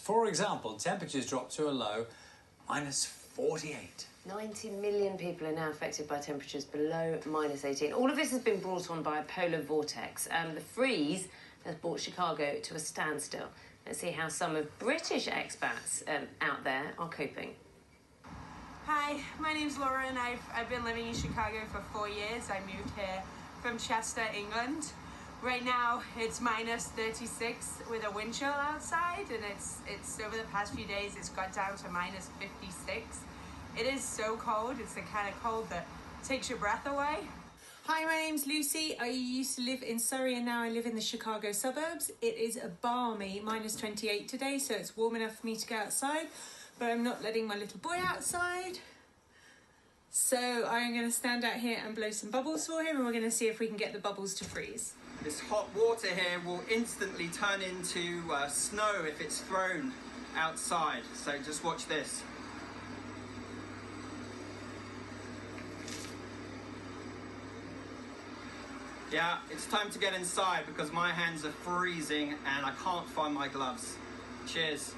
For example, temperatures drop to a low -48. 90 million people are now affected by temperatures below -18. All of this has been brought on by a polar vortex. The freeze has brought Chicago to a standstill. Let's see how some of British expats out there are coping. Hi, my name's Laura and I've been living in Chicago for 4 years. I moved here from Chester, England. Right now it's -36 with a wind chill outside, and it's over the past few days it's got down to -56. It is so cold. It's the kind of cold that takes your breath away. Hi, my name's Lucy. I used to live in Surrey and now I live in the Chicago suburbs. It is a balmy -28 today, so it's warm enough for me to go outside, but I'm not letting my little boy outside. So I'm going to stand out here and blow some bubbles for him, and we're going to see if we can get the bubbles to freeze. This hot water here will instantly turn into snow if it's thrown outside, so just watch this. Yeah, it's time to get inside because my hands are freezing and I can't find my gloves. Cheers.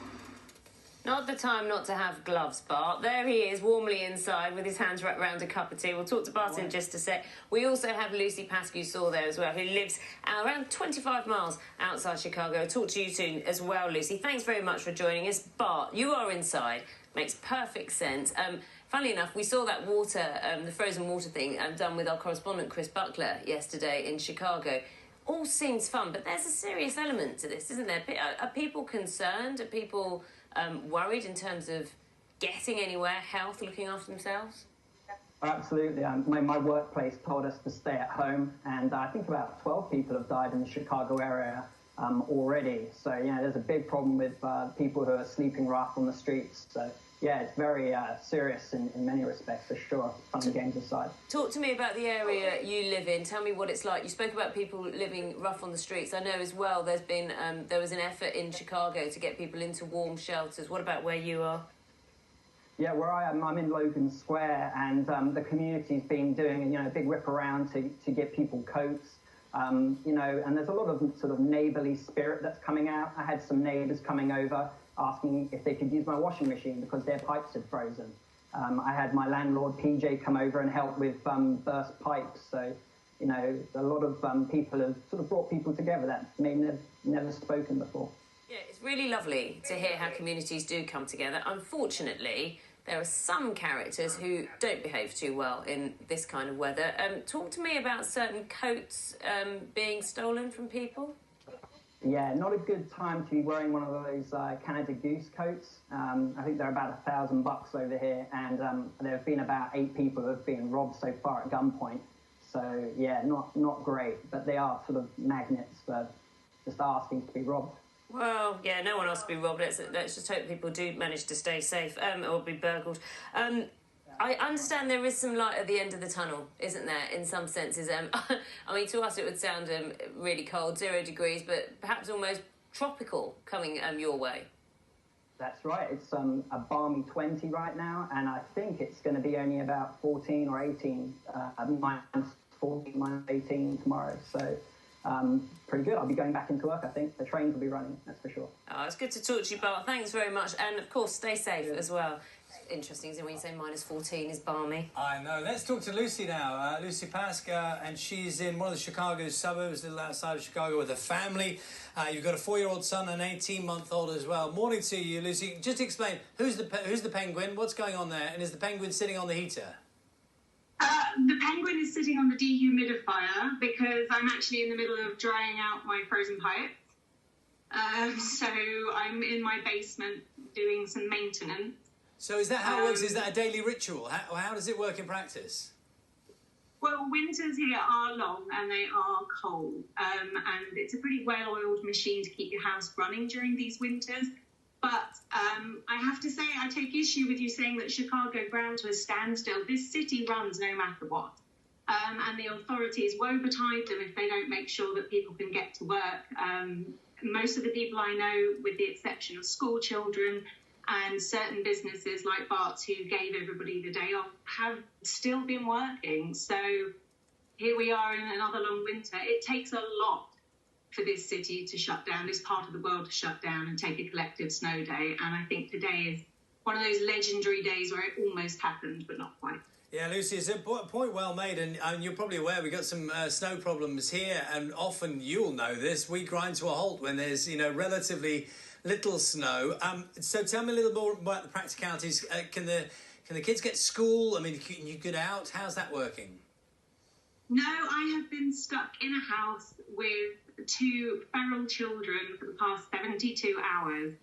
Not the time not to have gloves, Bart. There he is, warmly inside with his hands wrapped around a cup of tea. We'll talk to Bart in just a sec. We also have Lucy Pascoe-Saw there as well, who lives around 25 miles outside Chicago. I'll talk to you soon as well, Lucy. Thanks very much for joining us. Bart, you are inside. Makes perfect sense. Funnily enough, we saw that water, the frozen water thing, done with our correspondent Chris Buckler yesterday in Chicago. All seems fun, but there's a serious element to this, isn't there? Are people concerned? Are people worried in terms of getting anywhere, health, looking after themselves? Absolutely. My workplace told us to stay at home, and I think about 12 people have died in the Chicago area already. So, yeah, there's a big problem with people who are sleeping rough on the streets. So, yeah, it's very serious in many respects, for sure, fun and games aside. Talk to me about the area you live in. Tell me what it's like. You spoke about people living rough on the streets. I know as well there was an effort in Chicago to get people into warm shelters. What about where you are? Yeah, where I am, I'm in Logan Square, and the community's been doing a big rip around to get people coats. And there's a lot of sort of neighbourly spirit that's coming out. I had some neighbours coming over asking if they could use my washing machine because their pipes had frozen. I had my landlord, PJ, come over and help with burst pipes. So, a lot of people have sort of brought people together that may never spoken before. Yeah, it's really lovely to hear how communities do come together. Unfortunately, there are some characters who don't behave too well in this kind of weather. Talk to me about certain coats being stolen from people. Yeah, not a good time to be wearing one of those Canada Goose coats. I think they're about $1,000 over here, and there have been about 8 people who have been robbed so far at gunpoint. So, yeah, not great, but they are sort of magnets for just asking to be robbed. Well, yeah, no one else to be robbed. Let's just hope people do manage to stay safe or be burgled. I understand there is some light at the end of the tunnel, isn't there, in some senses? I mean, to us it would sound really cold, 0 degrees, but perhaps almost tropical coming your way. That's right. It's a balmy 20 right now, and I think it's going to be only about 14 or 18, -14, -18 tomorrow. So pretty good. I'll be going back into work, I think. The trains will be running, that's for sure. Oh, it's good to talk to you, Bart. Thanks very much. And, of course, stay safe as well. Interesting, isn't it, when you say -14 is balmy? I know. Let's talk to Lucy now. Lucy Pascoe, and she's in one of the Chicago suburbs, a little outside of Chicago, with a family. You've got a 4-year-old son and an 18-month-old as well. Morning to you, Lucy. Just explain, who's the penguin? What's going on there? And is the penguin sitting on the heater? The penguin is sitting on the dehumidifier because I'm actually in the middle of drying out my frozen pipes. So I'm in my basement doing some maintenance. So is that how it works? Is that a daily ritual? How does it work in practice? Well, winters here are long and they are cold. And it's a pretty well-oiled machine to keep your house running during these winters. But I have to say, I take issue with you saying that Chicago ground to a standstill. This city runs no matter what. And the authorities woe betide them if they don't make sure that people can get to work. Most of the people I know, with the exception of school children and certain businesses like Bart's, who gave everybody the day off, have still been working. So here we are in another long winter. It takes a lot for this city to shut down, this part of the world to shut down and take a collective snow day. And I think today is one of those legendary days where it almost happened, but not quite. Yeah, Lucy, it's a point well made, and you're probably aware we've got some snow problems here, and often you'll know this, we grind to a halt when there's, relatively little snow. So tell me a little more about the practicalities. Can the kids get to school? I mean, can you get out? How's that working? No, I have been stuck in a house with 2 feral children for the past 72 hours.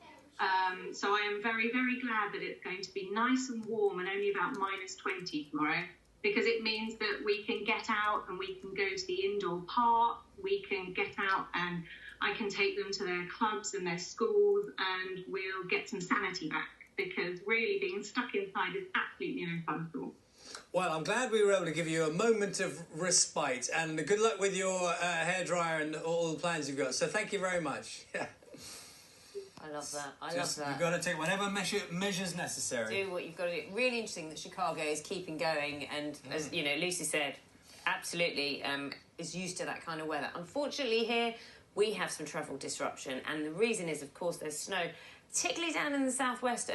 So I am very, very glad that it's going to be nice and warm and only about -20 tomorrow, because it means that we can get out and we can go to the indoor park, we can get out and I can take them to their clubs and their schools, and we'll get some sanity back, because really being stuck inside is absolutely no fun at all. Well, I'm glad we were able to give you a moment of respite, and good luck with your hairdryer and all the plans you've got. So thank you very much. Yeah. I love that. I love that. You've got to take whatever measures necessary. Do what you've got to do. Really interesting that Chicago is keeping going, and as Lucy said, absolutely is used to that kind of weather. Unfortunately, here we have some travel disruption, and the reason is, of course, there's snow, particularly down in the southwest.